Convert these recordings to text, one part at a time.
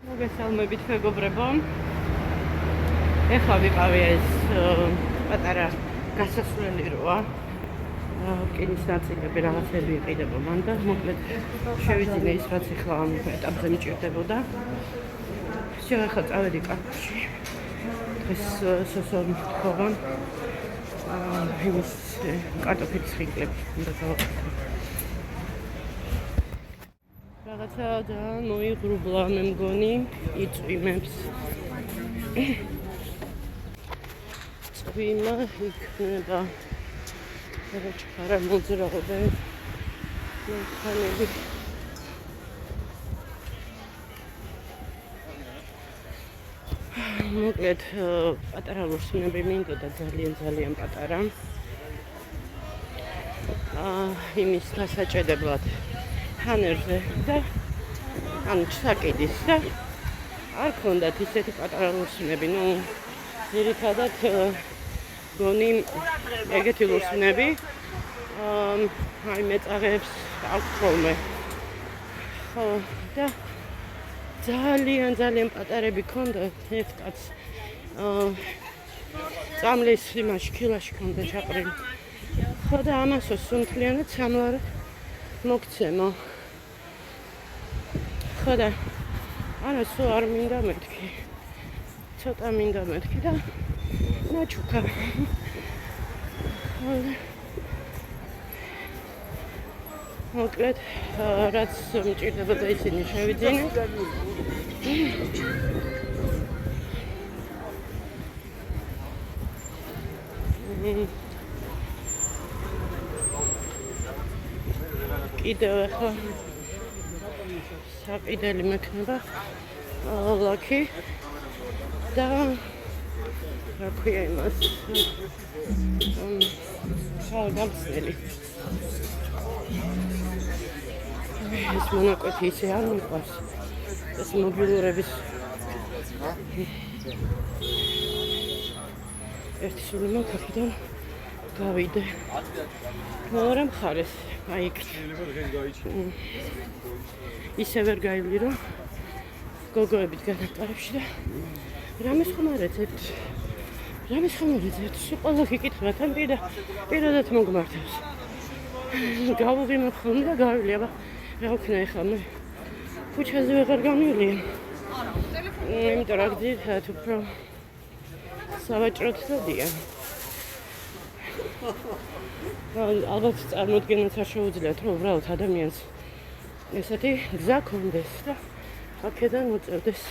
მოგესალმებით მეგობრებო. ეხლა ვიყავი ეს პატარა გასასვლელი როა. რკინის ნაწილები რაღაცები იყიდება მან და მოკლედ შევიძინე ის რაც ეხლა ამ ეტაპზე მიჭირდებოდა. ახლა წავედი კაფეში. დღეს სოსონ მქონან იმის კარტოფილის ხინკლები უნდა დავაკეთო. რაღაცა და მოიღრუბლა მე მგონი იწვიმებს. წვიმა იქნება რა მოძრაობა მოხალები. მოკლედ პატარა ლურსმნები მინდოდა ძალიან პატარა. იმის დასაჭედებლად ჰანერზე და ანუ საკიდის და არ ქონდათ ისეთი პატარა ლურსმნები, ძირითადად გონი ეგეთი ლურსმნები აი მეწაღებს აქვს ხოლმე. ხო და ძალიან პატარები ქონდა ერთ კაც წამლის იმაში ქილაში ქონდა ჩაყრილი. ხო და ამასო სუნთლიანად სამლარად მოგცემო. ხო და არა სულ არ მინდა მეთქი. ცოტა მინდა მეთქი და ნაჩუქა. მოკლედ რაც მჭირდებოდა ისინი შევიძინე. კიდევ ახლა საყიდელი მექნება ლაქი და რა ქვია იმას გამწნელი. ეს მონაკვეთი ისე არ მიყვარს. ეს მობილურების ერთი სული მაქვს აქედან გავიდე. მაგრამ ხარეს აი იქ ისე ვერ გაივლი რომ გოგოებით განაყარებში და რამეს ხომ არ ეძებთ. სულ ყველა გიკითხავთ ან პირადად მოგმართავს. გავუღიმებ ხოლმე და გავილი, აბა რა ვქნა ეხლა მე ქუჩაზე ვეღარ გამივლიე. იმიტომ რომ ძირითადად უფრო სავაჭროდ დადიან. ალბათ წარმოდგენაც არ შეუძლიათ რომ უბრალოდ ადამიანს ესეთი გზა კონდეს და აქედან მოწევდეს.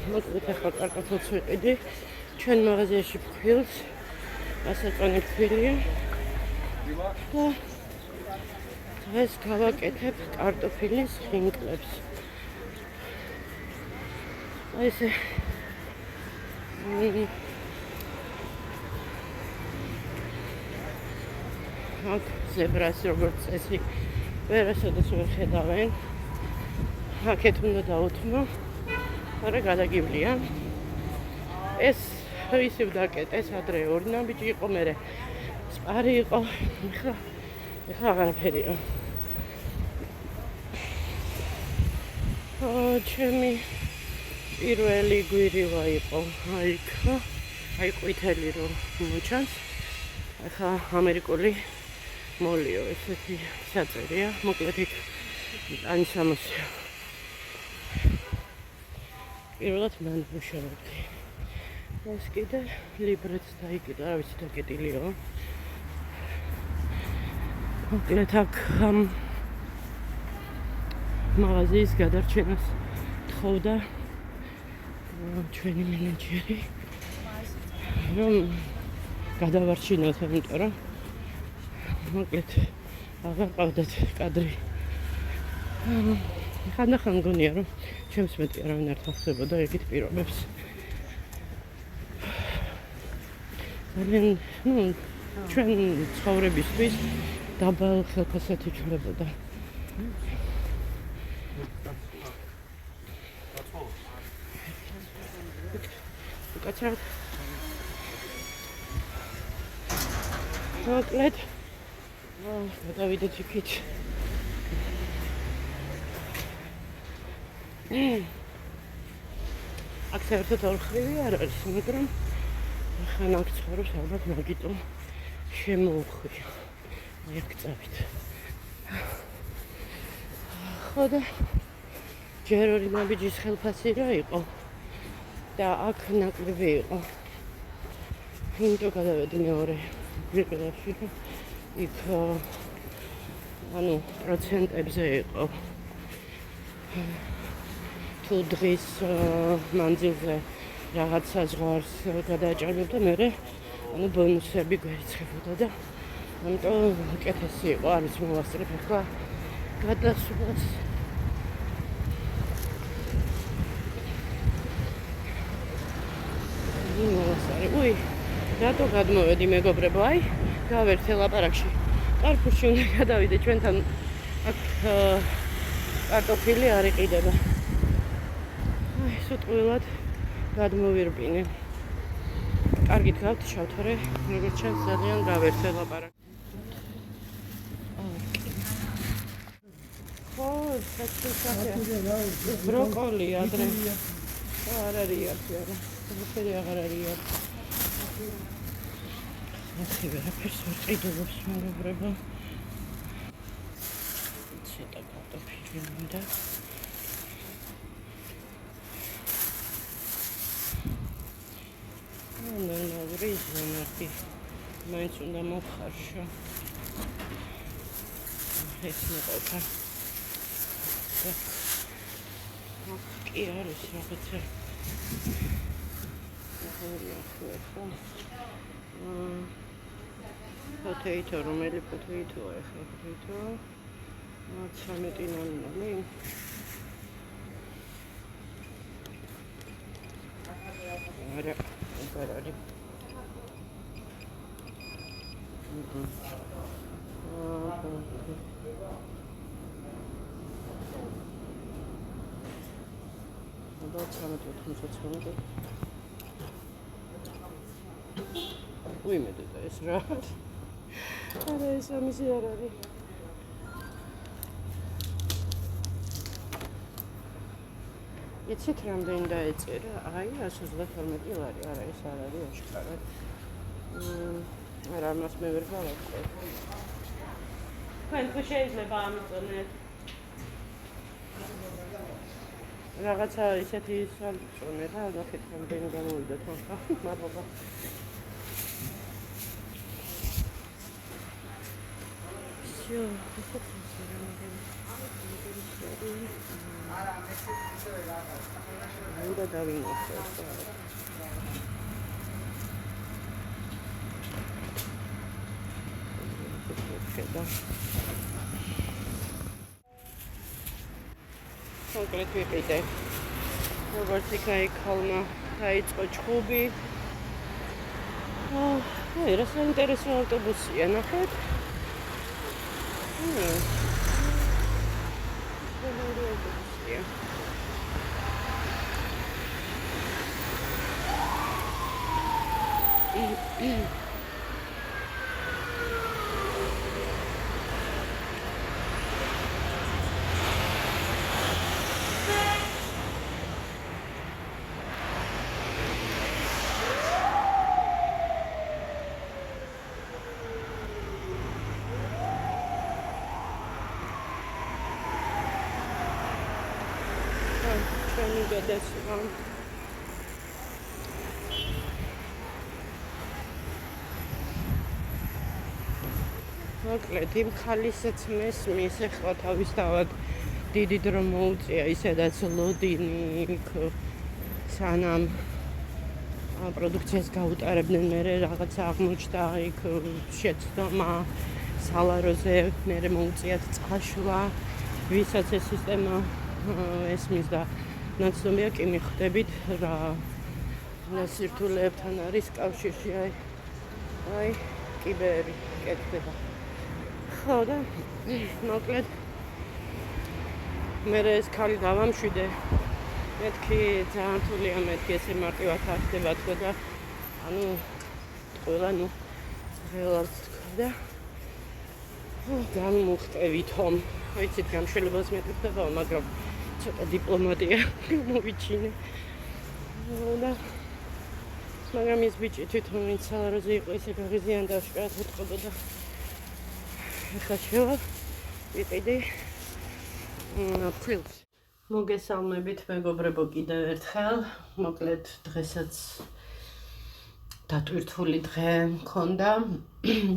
მოკლედ ახლა კარტოფილს ვიყიდი. ჩვენ მაღაზიაში ფხილს ასაწონი ფხილია და დღეს გავაკეთებ კარტოფილის ხინკლებს. აი ესე აქ ზებრას როგორც წესი ვერასოდეს ვერ ხედავენ. აქეთ უნდა დაუთმო, არა გადაგივლია. ეს ისევ დაკეტეს ადრე ორი ნაბიჯი იყო, მერე სპარი იყო, ეხლა აღარაფერია. ჩემი პირველი გვირივა იყო აიქ, აი ყვითელი რომ მოჩანს. ახლა ამერიკული მოლიო ესეთი საწერია, მოკლედ იქ ტანი სამოსია. პირველად მან მუშაობდი. ეს კიდე ლიბრეტს დაიკიდა, რა ვიცი დაკეტილიო. მოკლედ აქ მაღაზიის გადარჩენას თხოვდა ჩვენი მენეჯერი რომ გადავარჩინოთ, იმიტომ რომ მოკლედ აღარ ყავდათ კადრი. ხანდახან მგონია რომ ჩემს მეტი არავინ არ თახდებოდა ეგეთ პირობებს. ძალიან ჩვენ ცხოვრებისთვის დაბალ ხელფასად ითვლებოდა. უკაცრავად მოკლედ გადავიდეთ იქით. აქ საერთოდ ორხრივი არ არის, მაგრამ ხან აქ ცხოვრობს ალბათ მაგიტომ შემოუხვია. აი აქ წავით. ხო და ჯერ ორი ნაბიჯის ხელფასი რა იყო და აქ ნაკლები იყო. იმიტომ გადავედი მეორე გვირაბში და იქ ანუ პროცენტებზე იყო. თუ დღის მანძილზე რაღაცა ზღვარს გადააჭარბებ და მე ანუ ბონუსები გვერიცხებოდა და ამიტომ უკეთესი იყო, არის მოვასწრებ ახლა გადასვლაც. უი, რატო გადმოვედი მეგობრებო, აი, გავერთე ლაპარაკში. კარფურში უნდა გადავიდე ჩვენთან აქ კარტოფილი არ იყიდება. აი, სიტყვილად გადმოვირბინე. კარგით გავთ შავთორე, როგორც ჩანს ძალიან გავერთე ლაპარაკი. ხო, საჭიროა. ბროკოლი ადრე. არ არის არც არა. ვაფერი აღარ არის. ასე ვერაფერს ვერ ყიდულობს მეგობრებო. ცოტა კარტოფილი მინდა. ნორმალური ზონები. მაინც უნდა მოვხარშო. ეს მოყვა. კი არის რაღაცა. potato, რომელი potato-ა ახლა potato? 13 ნოლი. არა, არ არის. Uy, me deda es ra. Ara es amisi ar არის. იცით რამდენი დაეწერა? აი 132 ლარი. არა, ეს არ არის აშკარად. არა, მას მე ვერ გავაკეთე. თქვენ თუ შეიძლება ამიწონეთ. რაღაცა ისეთი სალწონე და ნახეთ რამდენი გამოვიდა თან. მადლობა. Всё, უნდა დავინახო. კონკრეტ ვიყიდე. როგორც იქა იქალმა დაიწყო ჩხუბი. აი, რა საინტერესო ავტობუსია, ნახეთ. მოკლედ იმ ხალისაც მესმის ახლა თავისთავად დიდი დრო მოუწია ისედაც ლოდინი სანამ პროდუქციას გაუტარებდნენ მერე რაღაცა აღმოჩნდა იქ შეცდომა სალაროზე მერე მოუწიათ წაშლა ვისაც ეს სისტემა ესმის და ნაცნობია კი მიხვდებით რა სირთულეებთან არის კავშირში აი კიბერი კეთდება ხო და მოკლედ მე ეს ქალი დავამშვიდე მეთქი ძალიან რთულია მეთქი ესე მარტივად არ ხდება თქო და ანუ ყველა ნუ რეალურად თქო და გამოვხტევითო ვიცით გამშველებას მეტი ხდებაო მაგრამ ცოტა დიპლომატია მოვიჩინე. და მაგრამ ის ბიჭი თვითონ ვინც სალაროზე იყო ისე გაღიზიანდა შეკარად უთყობოდა. ახლა შევა ვიყიდე ფილმს. მოგესალმებით მეგობრებო კიდევ ერთხელ. მოკლედ დღესაც დატვირთული დღე მქონდა.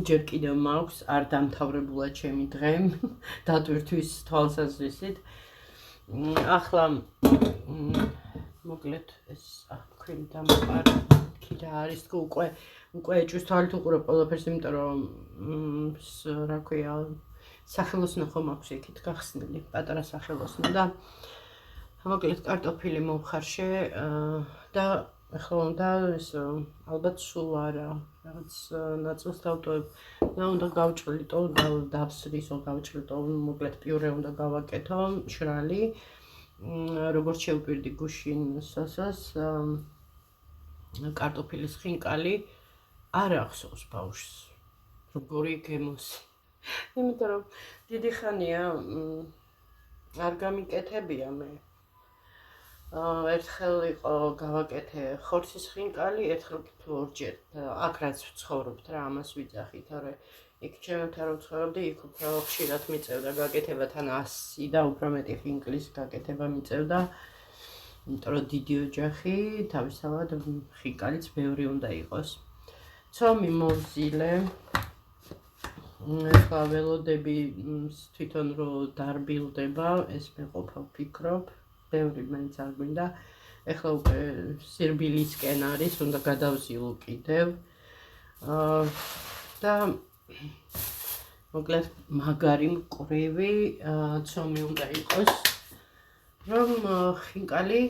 ჯერ კიდევ მაქვს არ დამთავრებულა ჩემი დღე დატვირთვის თვალსაზრისით. ახლა მოკლედ ეს ქვილი დამყარი კიდე არის თუ უკვე ეჭვის თვალით უყურებ ყველაფერს, იმიტომ რომ რა ქვია სახელოსნო ხომ აქვს იქით გახსნილი, პატარა სახელოსნო და მოკლედ კარტოფილი მოვხარშე და ახლა უნდა ეს ალბათ სულ არა რაღაც ნაწილს დავტოვებ და უნდა გავჭრილიტო, დავსრისო, გავჭრილიტო, მოკლედ პიურე უნდა გავაკეთო, მშრალი. როგორც შევპირდი გუშინ სასას კარტოფილის ხინკალი არ ახსოვს ბავშვს როგორი გემოს. იმიტომ რომ დიდი ხანია არ გამიკეთებია მე. ერთხელ იყო გავაკეთე ხორცის ხინკალი, ერთხელ კი თუ ორჯერ აქ რაც ვცხოვრობთ რა ამას ვიძახით, თორე იქ ჩემთან რომ ვცხოვრობდი, იქ უფრო ხშირად მიწევდა გაკეთება, თან 100 და უფრო მეტი ხინკლის გაკეთება მიწევდა. იმიტომ რომ დიდი ოჯახი, თავისთავად ხინკალიც ბევრი უნდა იყოს. ცომი მოვზილე. ახლა ველოდები თვითონ რომ დარბილდება, ეს მე ყოფა ვფიქრობ. ბევრი მაინც არ გვინდა. ახლა უკვე სირბილისკენ არის, უნდა გადავზილო კიდევ. და მოკლედ მაგარი მკვრივი ცომი უნდა იყოს, რომ ხინკალი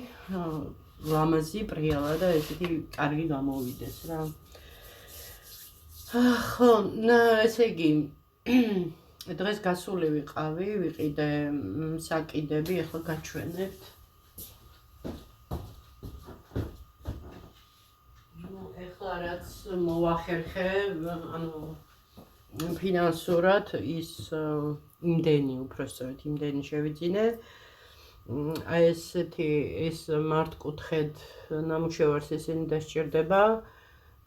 ლამაზი, პრიალა და ესეთი კარგი გამოვიდეს რა. ხო, ესე იგი დღეს გასული ვიყავი, ვიყიდე საკიდები, ახლა გაჩვენებთ. ახლა რაც მოვახერხე, ანუ ფინანსურად ის იმდენი უпростовать იმდენი შევიძინე. აი ესეთი ეს მართკუთხედ ნამუშევარს ისინი დასჭირდება.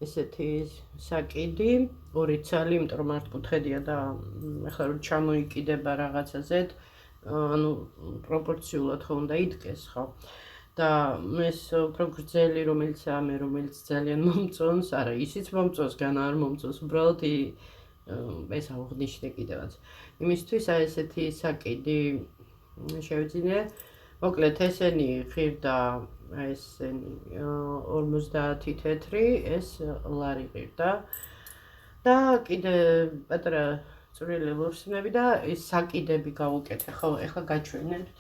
ესეთი საკიდი, 2 ცალი, იმიტომ რომ მართკუთხედია და ახლა რომ ჩამოიკიდება რაღაცაზე, ანუ პროპორციულად ხო უნდა იდგეს, ხო? და ეს უფრო გრძელი რომელიცაა მე რომელიც ძალიან მომწონს, არა ისიც მომწონს, განა არ მომწონს, უბრალოდ ეს აღნიშნე კიდევაც. იმისთვის აი ესეთი საკიდი შევიძინე. მოკლედ ესენი ღირდა ესენი 50 თეთრი, ეს ლარი ღირდა. და კიდე პატარა წვრილი ლურსმნები და ეს საკიდები გავუკეთე, ხო, ახლა გაჩვენებთ.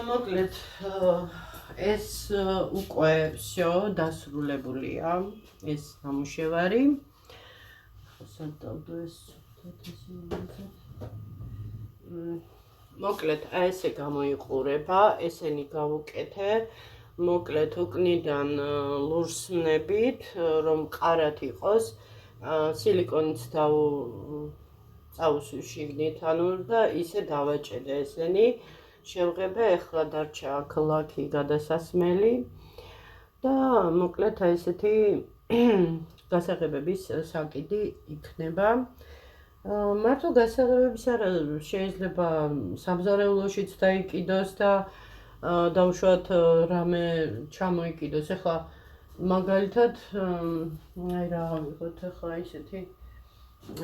მოკლედ ეს უკვე всё დასრულებულია, ეს ნამუშევარი. მოკლედ ესე გამოიყურება, ესენი გავუკეთე. მოკლედ უკნიდან ლურსმნებით, რომ ყარად იყოს, სილიკონით წავუსვი შიგნით, ანუ და ისე დავაჭედე ესენი. შევღებე, ახლა დარჩა აქ ლაქი გადასასმელი და მოკლედ აი ესეთი გასაღებების საკიდი იქნება. მართლა გასაღებების არა, შეიძლება სამზარეულოშიც დაიკიდოს და დავუშვათ რამე ჩამოიკიდოს. ახლა მაგალითად აი რა ვიღოთ ახლა ისეთი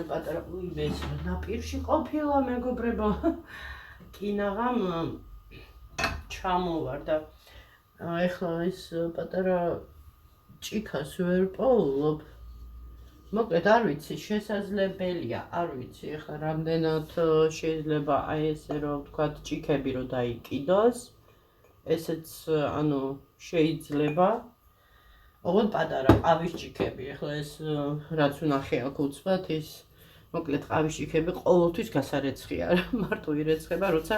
პატარა უიბეს ნაპირში ყოფილა მეგობრებო. კინაღამ ჩამოვარ და ახლა ეს პატარა ჭიქას ვერ პოულობ. მოკლედ არ ვიცი, შესაძლებელია, არ ვიცი, ახლა რამდენად შეიძლება აი ესე რომ ვთქვათ ჭიქები რომ დაიკიდოს. ესეც ანუ შეიძლება. ოღონდ პატარა ყავის ჭიქები, ახლა ეს რაც ვნახე აქ უცბად ის მოკლედ ყავის ჭიქები ყოველთვის გასარეცხია რა, მარტო ირეცხება, როცა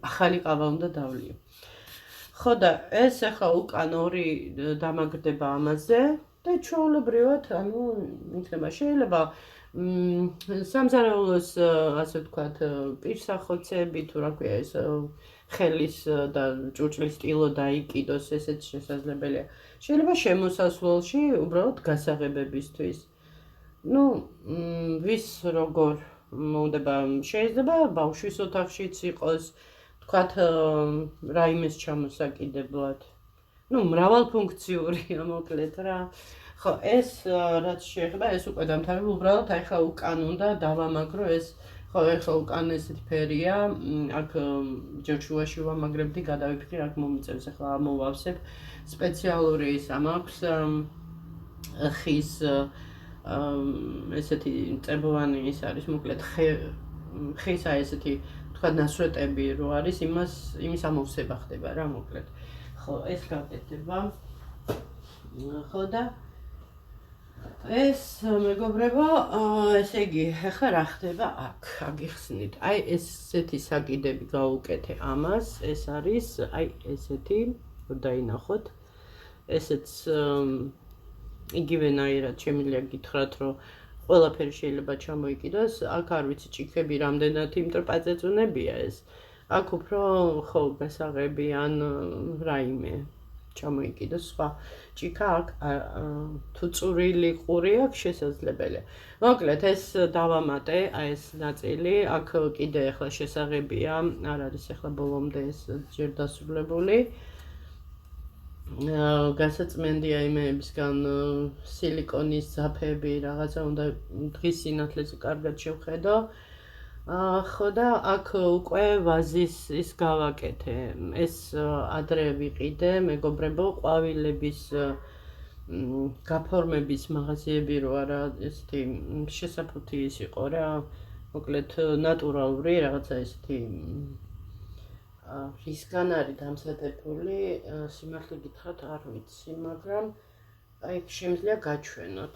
ახალი ყავა უნდა დავლიო. ხო და ეს ახლა უკან 2 დამაგრდება ამაზე და ჩვეულებრივად, ანუ იქნება შეიძლება სამზარეულოს ასე ვთქვათ, პირსახოცები თუ რა ქვია ეს ხელის და ჭურჭლის ტილო დაიკიდოს, ესეც შესაძლებელია. შეიძლება შემოსასვლელში უბრალოდ გასაღებებისთვის. Ну, ვის როგორ მოუდება, შეიძლება ბავშვის ოთახშიც იყოს, თქვათ რაიმეს ჩამოსაკიდებლად. Ну, მრავალფუნქციურია მოკლედ რა. ხო, ეს რაც შეეხება, ეს უკვე დამთავრებული, უბრალოდ ახლა უკან უნდა დავამაგრო ეს, ხო, ახლა უკან ესეთი ფერია, აქ ჯერ შუაში ვამაგრებდი, გადავიფიქრე, აქ მომიწევს, ახლა ამოვავსებ. სპეციალური ის ამაქვს ხის ესეთი წებოვანი ის არის, მოკლედ ხის აი ესეთი, თქვა ნასვეტები რო არის, იმის ამოვსება ხდება რა, მოკლედ. ხო, ეს გავკეთდება. ხო და ეს მეგობრებო, ესე იგი, ახლა რა ხდება აქ, აგიხსნით. აი ესეთი საკიდები გავუკეთე ამას, ეს არის, აი ესეთი, რომ დაინახოთ. ესეც იგივენაირად შემიძლია გითხრათ, რომ ყველაფერი შეიძლება ჩამოიკიდოს. აქ არ ვიცი ჭიქები რამდენად იმტრპაწეწუნებია ეს. აქ უფრო ხო გასაღები ან რაიმე ჩამოიკიდოს სხვა ჭიქა აქ თუ წვრილი ყური აქვს შესაძლებელია. მოკლედ ეს დავამატე, აი ეს ნაწილი, აქ კიდე ახლა შესაღებია, არ არის ახლა ბოლომდე ეს ჯერ დასრულებული. გასაწმენდია იმეებისგან სილიკონის ძაფები, რაღაცა უნდა დღის სინათლეზე კარგად შევხედო. ხო და აქ უკვე ვაზის ის გავაკეთე. ეს ადრე ვიყიდე, მეგობრებო, ყვავილების გაფორმების მაღაზიები რო არა, ესეთი შესაფუთი ის იყო რა, მოკლედ ნატურალური რაღაცა ესეთი რისგან არის დამზადებული, სიმართლე გითხრათ არ ვიცი, მაგრამ აი შემიძლია გაჩვენოთ.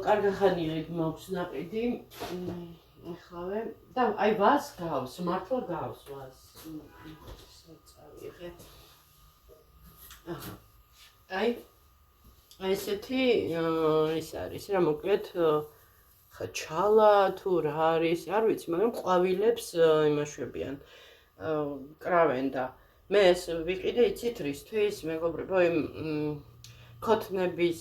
კარგახანია იქ მაქვს ნაყიდი. ეხლავე და აი ვას გავს, მართლა გავს ვას. წავიღე. აი ესეთი ის არის რა, მოკლედ ჩალა თუ რა არის, არ ვიცი, მაგრამ ყვავილებს იმაშვებიან. კრავენ და მე ეს ვიყიდე იცით რისთვის, მეგობრებო, იმ ქოთნების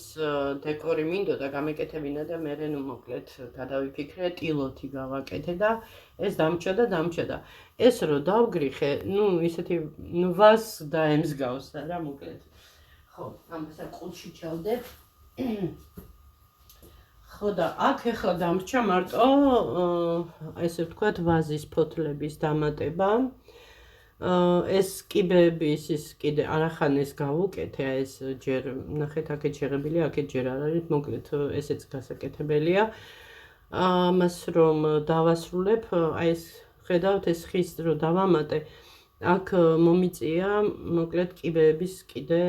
დეკორი მინდოდა გამეკეთებინა და მე ნუ მოკლედ გადავიფიქრე, ტილოთი გავაკეთე და ეს დამჭა და ეს რო დავგრიხე, ნუ ისეთი ვას დაემსგავს რა, მოკლედ. ხო, ამას ყუთში ჩავდებ. ხო და აქ ახლა დამრჩა მარტო ესე ვთქვათ ვაზის ფოთლების დამატება. ეს კიბეების ის კიდე არახანეს გავუკეთე, ეს ჯერ ნახეთ აქეთ შეღებილია, აქეთ ჯერ არ არის, მოკლედ ესეც გასაკეთებელია. ამას რომ დავასრულებ, აი ეს ხედავთ ეს ხის რო დავამატე, აქ მომიწია მოკლედ კიბეების კიდე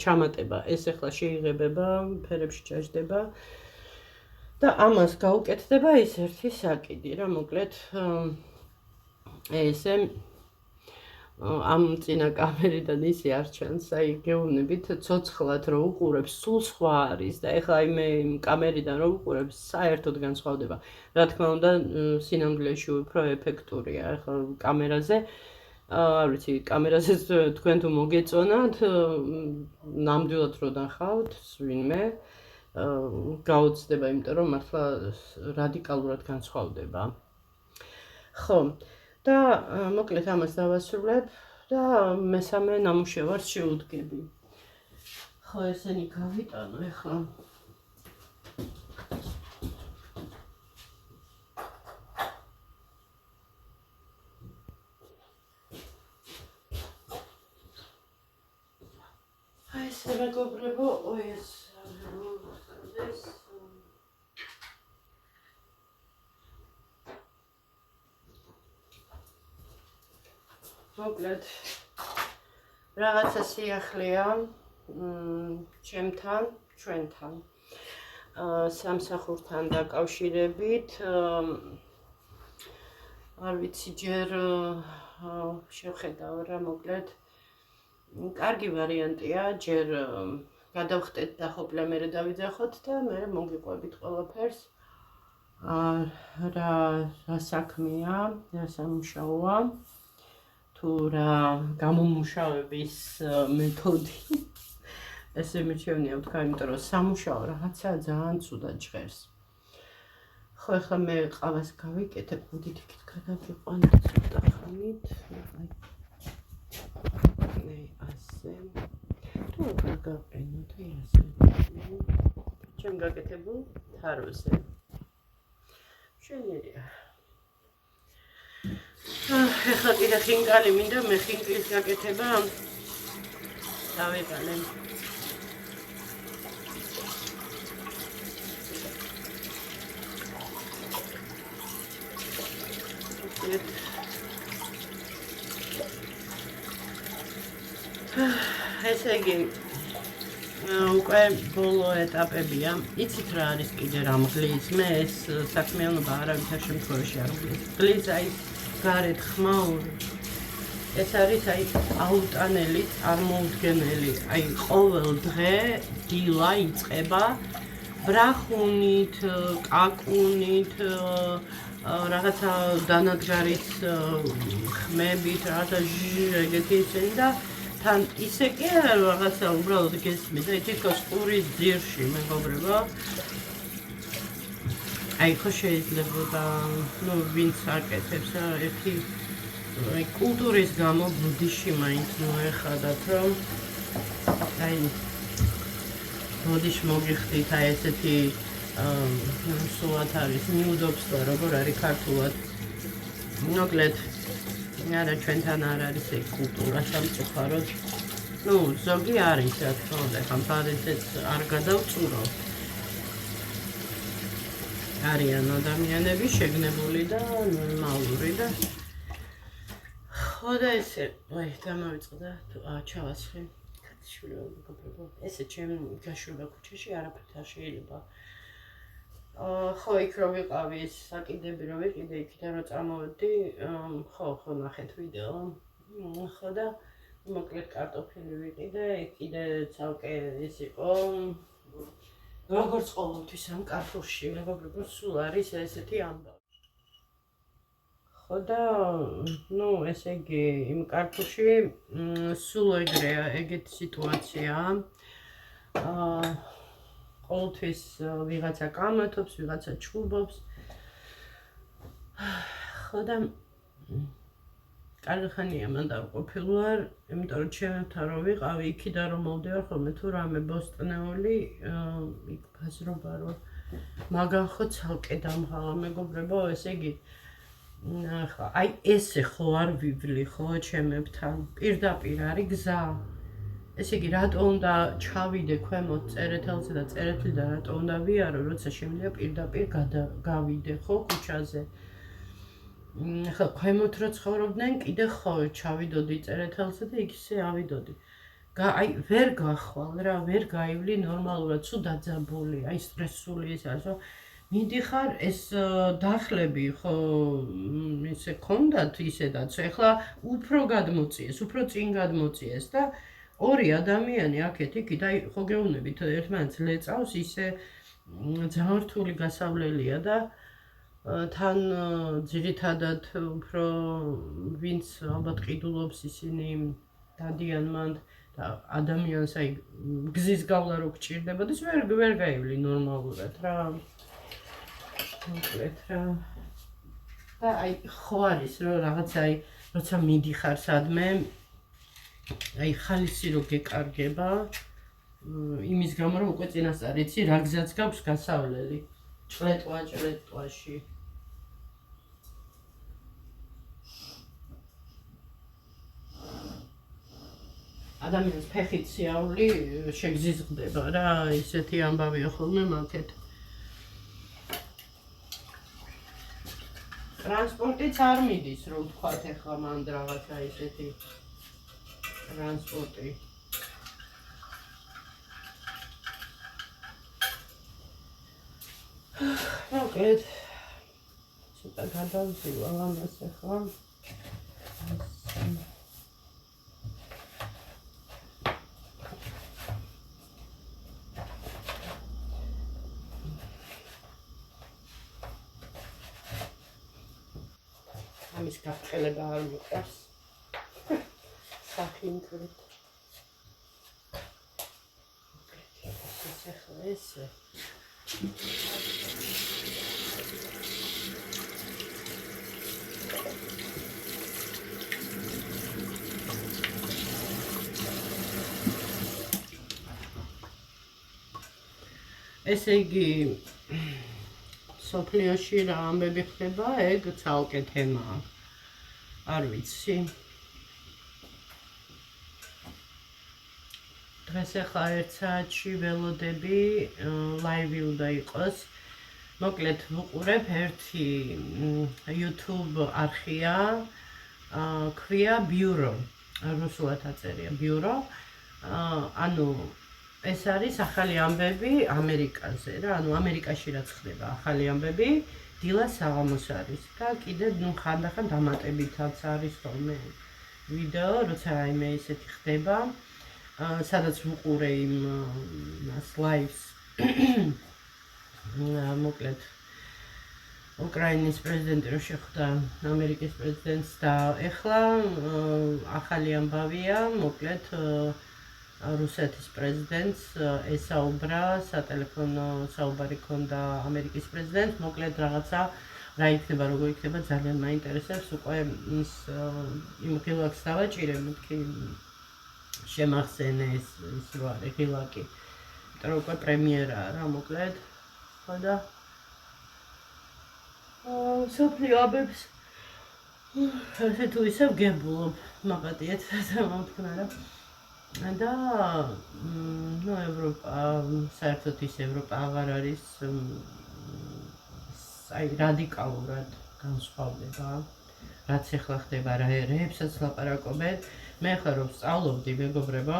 ჩამატება. ეს ახლა შეიღებება, ფერებში ჩაჯდება და ამას გაუკეთდება ის ერთი საკიდი რა, მოკლედ ესე ამ წინა კამერიდან ისე არ ჩანს, აი გეუბნებით ცოცხლად რო უყურებს, სულ სხვა არის და ეხლა მე იმ კამერიდან რო უყურებს, საერთოდ განსხვავდება. რა თქმა უნდა, სინამდვილეში უფრო ეფექტურია. ეხლა კამერაზე არ ვიცი, კამერაზე თქვენ თუ მოგეწონათ, ნამდვილად რო ნახავთ, ვინმე გაუცდება, იმიტომ რომ მართლა რადიკალურად განსხვავდება. ხო. და მოკლედ ამას დავასრულებ და მესამე ნამუშევარს შევუდგები. ხო, ესენი გავიტანო ეხლა. აი ესე მეგობრებო, ეს მოკლედ რაღაცა სიახლეა ჩემთან, ჩვენთან სამსახურთან დაკავშირებით. არ ვიცი, ჯერ შევხედავ რა, მოკლედ კარგი ვარიანტია, ჯერ გადავხტეთ და ხოპლა მერე დავიძახოთ და მერე მოგიყვებით ყველაფერს. რა საქმეა, რა სამუშაოა, თუ რა გამომუშავების მეთოდი. ესე მიჩვენია ვთქვა, იმიტომ რომ სამუშაო რაღაცა ძალიან ცუდად ჟღერს. ხო, ახლა მე ყავას გავიკეთებ, მოდით იქით გადავიყვანოთ ცოტა ხნით. ასე. თუ რა გავყენოთ ასე. ჩემ გაკეთებულ თაროზე. შენერია. ახლა კიდე ხინკალი მინდა, მე ხინკლის გაკეთება დავიყალე. ესე იგი უკვე ბოლო ეტაპებია. იცით რა არის კიდე რა მღლის? მე ეს საქმიანობა არავითარ შემთხვევაში არ მღლის. მღლის აი გარეთ ხმაური. ეს არის აი აუტანელი, წარმოუდგენელი. აი ყოველ დღე დილა იწყება ბრახუნით, კაკუნით, რაღაცა დანადგარის ხმებით, რაღაცა ეგეთი ისენი და თან ისე კი არა რაღაცა უბრალოდ გესმის და თითქოს ყურის ძირში მეგობრებო. აი ხო შეიძლება ვინც აკეთებს ერთი კულტურის გამო ბუდიში მაინც მოეხადათ რომ აი ბუდიში მოგიხდით აი ესეთი სულად არის ნიუდობს და როგორ არის ქართულად მოკლედ არა ჩვენთან არ არის ეს კულტურა სამწუხაროდ ზოგი არის რა თქმა უნდა ხომ ფარესეც არ გადავწურო არიან ადამიანები შეგნებული და ნორმალური და ხო და ესე აი გამოვიწყდა ჩავასხე ქათიშვილი მეგობრებო ესე ჩემ გაშვება ქუჩაში არაფერი არ შეიძლება ხო იქ რომ ვიყავი ეს საკიდები რომ ვიყიდე იქიდან რომ წამოვედი ხო ნახეთ ვიდეო ხო და მოკლედ კარტოფილი ვიყიდე კიდე ცალკე ეს იყო როგორც ყოველთვის ამ კარტოფილში მეგობრებო სულ არის ესეთი ამბავი ხო და ესე იგი იმ კარტოფილში სულ ეგეთი სიტუაციაა ყოველთვის ვიღაცა კამათობს, ვიღაცა ჩხუბობს. ხო და კარგი ხანია მან დავყოფილ ვარ, იმიტომ რომ ჩემთან რომ ვიყავი, იქიდან რომ მოვდივარ ხოლმე თუ რამე ბოსტნეული, იქ ფაზრობა რომ მაგან ხო ცალკე დამღალა მეგობრებო, ესე იგი აი ესე ხო არ ვივლი ხო ჩემებთან, პირდაპირ არის გზა. ესე იგი რატო უნდა ჩავიდე ქვემოთ წერეთელზე და წერეთლიდან რატო უნდა ვიარო, როცა შემიძლია პირდაპირ გავიდე ხო ქუჩაზე. ხო ქვემოთ რო ცხოვრობდნენ კიდე ხო ჩავიდოდი წერეთელზე და იქ ისე ავიდოდი. აი ვერ გახვალ რა, ვერ გაივლი ნორმალურად, სულ დაძაბული, აი სტრესული ის არის, რომ მიდიხარ ეს დახლები ხო ისე ქონდათ ისედაც, ეხლა უფრო გადმოწიეს, უფრო წინ გადმოწიეს და ორი ადამიანი აქეთ იქით, აი ხო გეუბნებით ერთმანეთს ლეწავს, ისე ძალიან რთული გასავლელია და თან ძირითადად უფრო ვინც ალბათ ყიდულობს ისინი დადიან მანდ და ადამიანს აი გზის გავლა რო გჭირდებოდეს, ვერ გაივლი ნორმალურად რა. მოკლედ რა. და აი ხო არის რომ რაღაცა აი როცა მიდიხარ სადმე აი ხალისი რო გეკარგება იმის გამო რომ უკვე წინასწარ იცი რა გზაც გაქვს გასავლელი ჭლეტვაში ადამიანს ფეხით სიაული შეგზიზღდება რა ისეთი ამბავია ხოლმე მაგეთ ტრანსპორტიც არ მიდის რომ ვთქვათ ეხლა მან რაღაცა ისეთი ტრანსპორტი მოკლედ ცოტა გადავზივალ ამას ახლა ამის გაყელება არ მიყვარს. სახი მკრით. ეს ახლა ესე. ესე იგი სოფლიოში რა ამბები ხდება, ეგ ცალკე თემაა. არ ვიცი. დღეს ახლა 1 საათში ველოდები, ლაივი უნდა იყოს. მოკლედ ვუყურებ ერთი YouTube არხია, ქვია ბიურო. რუსულად აწერია ბიურო. ანუ ეს არის ახალი ამბები ამერიკაზე რა, ანუ ამერიკაში რაც ხდება ახალი ამბები, დილას საღამოს არის და კიდე ხანდახან დამატებითაც არის ხოლმე ვიდეო, როცა რაიმე ისეთი ხდება, სადაც ვუყურე იმ ლაივს. მოკლედ უკრაინის პრეზიდენტი რო შეხვდა ამერიკის პრეზიდენტს და ეხლა ახალი ამბავია, მოკლედ რუსეთის პრეზიდენტს ესაუბრა, სატელეფონო საუბარი ჰქონდა ამერიკის პრეზიდენტს, მოკლედ რაღაცა რა იქნება, როგორ იქნება, ძალიან მაინტერესებს, უკვე ის იმ ღილაკს დავაჭირე, მეთქი შემახსენე ის რო არის ღილაკი. იმიტომ რომ უკვე პრემიერაა რა, მოკლედ. ხო და სოფლიო ამბებს ესე თუ ისე ვგებულობ, მაგათიეთ და მომთქნა რა. და ევროპა, საერთოდ ის ევროპა აღარ არის რადიკალურად განსხვავდება, რაც ეხლა ხდება რაებსაც ლაპარაკობენ. მე ახლა რომ სწავლობდი, მეგობრებო,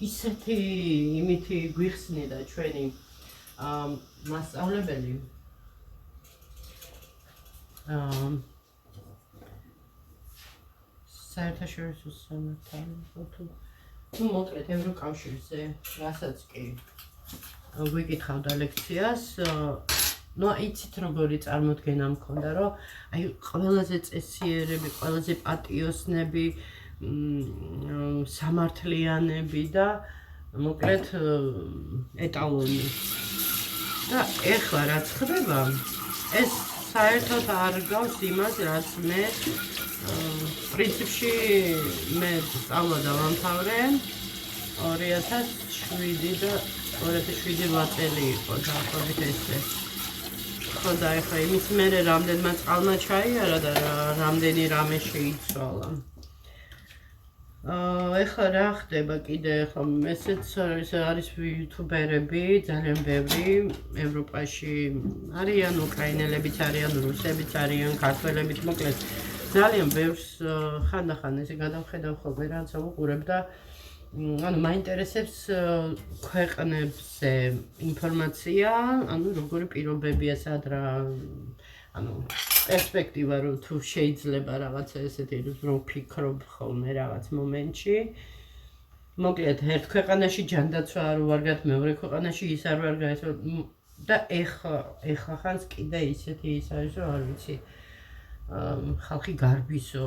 ისეთი იმითი გვიხსნიდა ჩვენი მასწავლებელი, საერთაშორისო სამართალო, მოკლედ ევროკავშირზე, რასაც კი გვიკითხავდა ლექციას, იცით როგორი წარმოდგენა მქონდა, რომ აი ყველაზე წესიერები, ყველაზე პატიოსნები, სამართლიანები და მოკლედ ეტალონი. და ეხლა რაც ხდება, ეს საერთოდ არ გავს იმას, რაც მე პრინციპში მე სწავლა დავამთავრე 2007 და 2007 წელი იყო დაახლოებით ესე. ხო და ეხლა იმის მერე რამდენმა წყალმა ჩაიარა და რამდენი რამე შეიცვალა. ეხლა რა ხდება კიდე, ეხლა ესეც არის იუთუბერები, ძალიან ბევრი ევროპაში არიან, უკრაინელებიც არიან, რუსებიც არიან, ქართველებიც, მოკლედ ძალიან ბევრს ხანდახან ესე გადავხედავ ხოლმე, რაცა ვუყურებ და ანუ მაინტერესებს ქვეყნებზე ინფორმაცია, ანუ როგორი პირობებია, სად რა, ანუ პერსპექტივა რომ თუ შეიძლება რაღაცა ესეთი რომ ვფიქრობ ხოლმე რაღაც მომენტში. მოკლედ ერთ ქვეყანაში ჯანდაცვა არ ვარგად, მეორე ქვეყანაში ის არ ვარგა, და ეხლა ხანს კიდე ისეთი ის არის, რომ არ ვიცი, ხალხი გარბისო.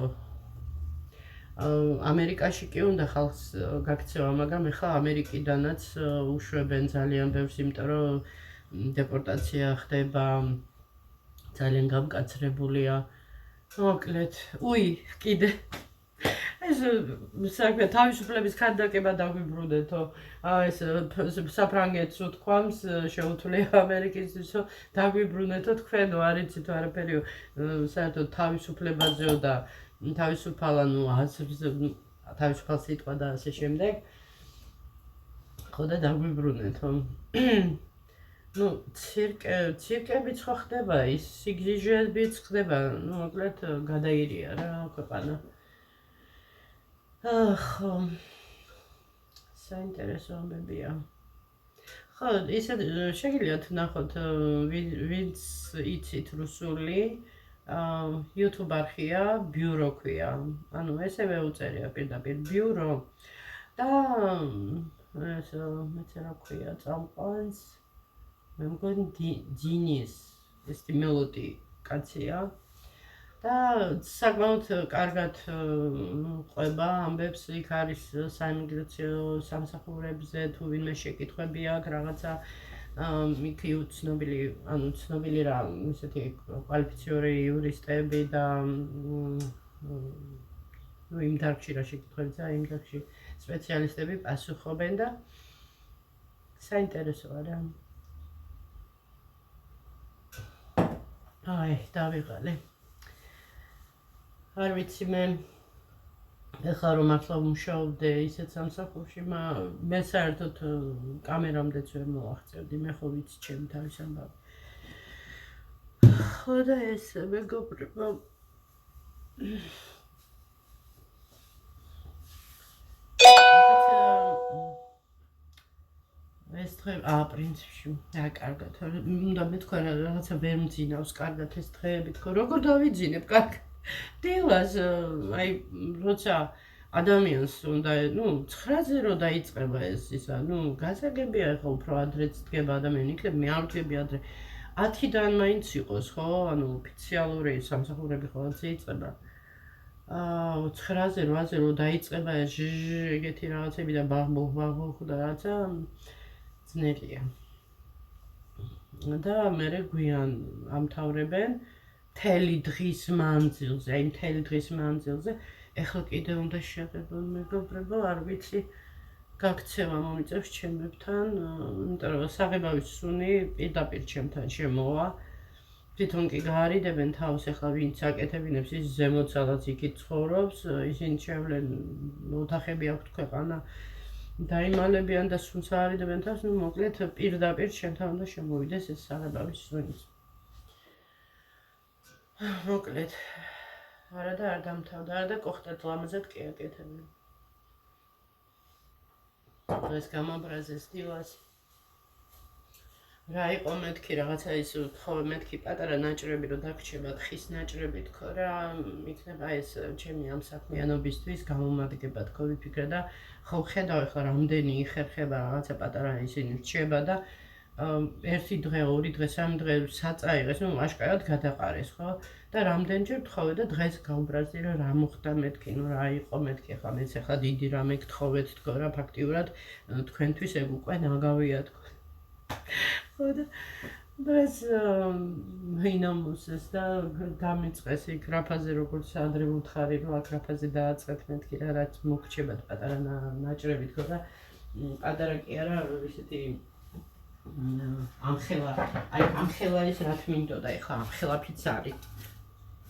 ამერიკაში კი უნდა ხალხს გაქცევა, მაგრამ ეხლა ამერიკიდანაც უშვებენ ძალიან ბევრს, იმიტომ რომ დეპორტაცია ხდება, ძალიან გამკაცრებულია. მოკლედ, კიდე ეს საქმე თავისუფლების ქანდაკება დაგვიბრუნეთო. ეს საფრანგეთს უთქვამს, შეუძლია ამერიკისთვისო დაგვიბრუნეთო თქვენო, არ იცით არაფერიო, საერთოდ თავისუფლებაზეო და თავისუფალ, ანუ თავისუფალ სიტყვა და ასე შემდეგ. ხო და დაგვიბრუნეთო. ცირკებიც ხო ხდება, ის სიგრძეებიც ხდება, მოკლედ გადაირია რა ქვეყანა. ხო, საინტერესო ამბებია. ხო, ისე შეგიძლიათ ნახოთ, ვინც იცით რუსული, YouTube არხია, ბიურო ქვია. ანუ ესევე უწერია პირდაპირ ბიურო და ეს მეც რა ქვია, წამყვანს მე მგონი დინის, ეს მელოდი კაცია და საკმაოდ კარგად ყვება ამბებს, იქ არის საიმიგრაციო სამსახურებზე, თუ ვინმე შეკითხვები აქვს, რაღაცა იქ ცნობილი, ანუ ცნობილი რა, ისეთი კვალიფიციური იურისტები და იმ დარგში რა შეკითხვებია, იმ დარგში სპეციალისტები პასუხობენ და საინტერესოა რა. აი, დავიღალე. არ ვიცი მე ეხლა რომ ახლა ვმუშაობდე ისეთ სამსახურში, მე საერთოდ კამერამდეც ვერ მოვახცევდი, მე ხო ვიცი ჩემი თავის ამბავი. ხო და ეს მეგობრებო ეს დღე პრინციპში კარგად, უნდა მეთქვა რაღაცა ვერ მძინავს კარგად ეს დღეები, თქო როგორ დავიძინებ კარგად. დილას აი როცა ადამიანს უნდა 9-ზე რო დაიწყება ეს ისა, გასაგებია ახლა უფრო ადრეც დგება ადამიანი, იქნებ მე არ ვდგები ადრე. 10-დან მაინც იყოს, ხო? ანუ ოფიციალური სამსახურები ხოლმე იწყება. 9-ზე, 8-ზე რო დაიწყება ეს ეგეთი რაღაცები და ბაღბაღ და რაღაცა ძნელია. და მე გვიან ამთავრებენ მთელი დღის მანძილზე, აი მთელი დღის მანძილზე, ეხლა კიდე უნდა შეღებონ მეგობრებო, არ ვიცი, გაქცევა მომიწევს ჩემებთან, იმიტომ რომ საღებავის სუნი პირდაპირ ჩემთან შემოვა. თვითონ კი გაარიდებენ თავს, ეხლა ვინც აკეთებინებს, ის ზემოთ სადაც იქით ცხოვრობს, ისინი შევლენ ოთახები აქვთ ქვეყანა, დაიმალებიან და სუნს აარიდებენ თავს, მოკლედ პირდაპირ ჩემთან უნდა შემოვიდეს ეს საღებავის სუნიც. მოკლედ, არა და არ დამთავრდა, არა და კოხტად ლამაზად კი აკეთებენ. დღეს გამაბრაზეს დილას. რა იყო მეთქი რაღაცა ის თხოვე მეთქი პატარა ნაჭრები რომ დაგრჩება ხის ნაჭრები თქო რა იქნება ეს ჩემი ამ საქმიანობისთვის გამომადგება თქო ვიფიქრე და ხო ხედავ ახლა რამდენი იხერხება რაღაცა პატარა ისინი რჩება და ერთი დღე, ორი დღე, სამი დღე საწაიღეს, აშკარად გადაყარეს, ხო? და რამდენჯერ თხოვე და დღეს გავბრაზდი რომ რა მოხდა მეთქი, რა იყო მეთქი, ახლა მეც ახლა დიდი რამე გთხოვეთ თქო რა ფაქტიურად თქვენთვის ეგ უკვე ნაგავია თქო. ხო და დღეს ვინამუსეს და დამიწყეს იქ რაფაზე როგორც ადრე ვუთხარი რომ აქ რაფაზე დააწყეთ მეთქი რა რაც მოგრჩებათ პატარა ნაჭრები თქო და პატარა კი არა ისეთი ამხელა, აი ამხელა ის რა თმინდოდა ეხლა ამხელა ფიცარი.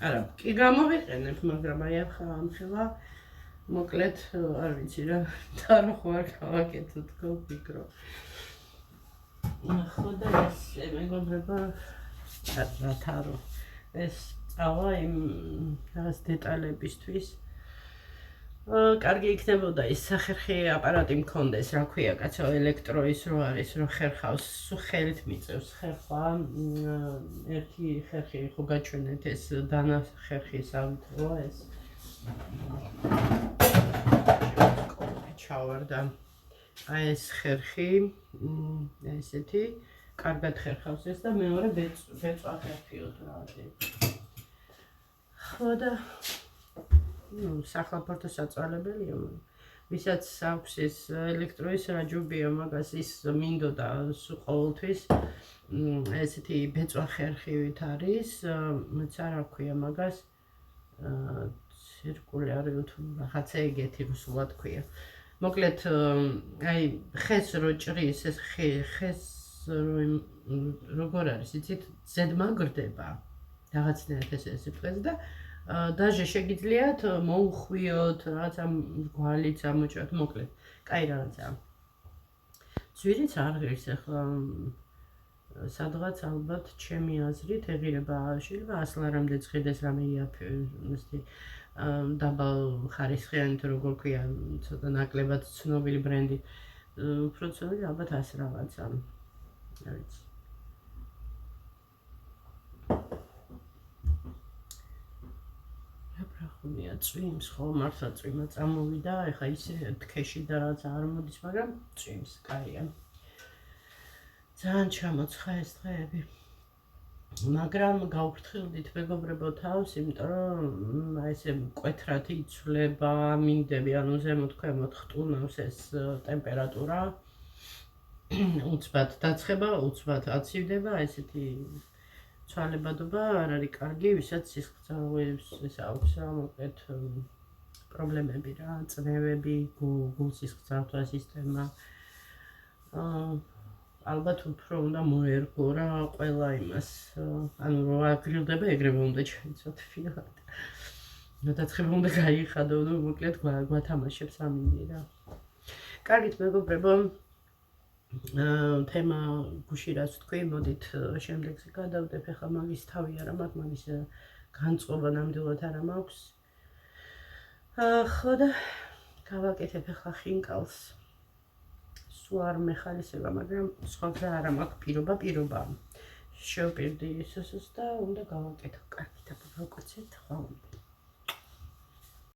არა, კი გამოვიყენებ, მაგრამ აი ამხელა მოკლედ არ ვიცი რა, თარო ხო არ გავაკეთო თქო ვფიქრო. ხო და ეს მეგობრებო რა თარო ეს წავა იმ რაღაც დეტალებისთვის კარგი იქნებოდა ის სახერხი აპარატი მქონდეს, რა ქვია კაცო, ელექტროის რო არის, რო ხერხავს, ხელით მიწევს ხერხვა, ერთი ხერხი ხო გაჩვენეთ ეს დანა ხერხი სავითრო ეს ჩავარდა აი ეს ხერხი, ესეთი კარგად ხერხავს ეს და მეორე ბეწვა ხერხიოთ რა. ხო და საფრთხო საწვალებელია, ვისაც აქვს ეს ელექტროის რაჯობია, მაგას ის მინდოდა ყოველთვის ესეთი ბეწვა ხერხივით არის, მეც არ აქვია მაგას ცირკულარი თუ რაღაცა ეგეთი რუსულად ქვია. მოკლედ აი ხეს რო ჭრის ეს ხეს როგორ არის იცით ზედმაგრდება რაღაცნაირად ეს სიტყვაზე და დაჟე შეგიძლიათ მოუხვიოთ რაღაცა გვალიც ამოჭრათ მოკლედ კაი რაღაცა ძვირიც არ ღირს ახლა სადღაც ალბათ ჩემი აზრით ეღირება შეიძლება 100 ლარამდე ცხიდეს რამე ისეთი დაბალ ხარისხიანი თუ როგორ ქვია ცოტა ნაკლებად ცნობილი ბრენდი უფრო ცნობილი ალბათ 100 რაღაცა არ ვიცი ხუმია წვიმს ხო მართლა წვიმა წამოვიდა ეხა ისე თქეში და რაღაც არ მოდის მაგრამ წვიმს კაია ძალიან ჩამოცხა ეს დღეები მაგრამ გავფრთხილდით მეგობრებო თავს, იმიტომ რომ ესე მკვეთრად იცვლება მინდები, ანუ ზემოთ ქვემოთ ხტუნავს ეს ტემპერატურა. უცბად დაცხება, უცბად აცივდება, ესეთი ცვალებადობა არ არის კარგი, ვისაც სისხლძარღვის ეს აქვს რა, მოკლედ პრობლემები რა, წნევები, გულ-სისხლძარღვა სისტემა. ალბათ უფრო უნდა მოერგო რა ყველა იმას, ანუ რო აგრილდება, ეგრევე უნდა ჩაიცოთ ფილად. გადაცხება უნდა გაიხადო, ну, მოკლედ გვათამაშებს ამინდი რა. კარგით, მეგობრებო, თემა გუში რაც თქვი, მოდით შემდეგზე გადავდებ, ახლა მაგის თავი არა მაქვს, მაგის განწყობა ნამდვილად არა მაქვს. ხო და გავაკეთებ ახლა ხინკალს. სულ არ მეხალისება, მაგრამ სხვა გზა არ მაქვს, პირობა. შევპირდი ისოს და უნდა გავაკეთო. კარგით, აბა გავკეთეთ, ხვალ.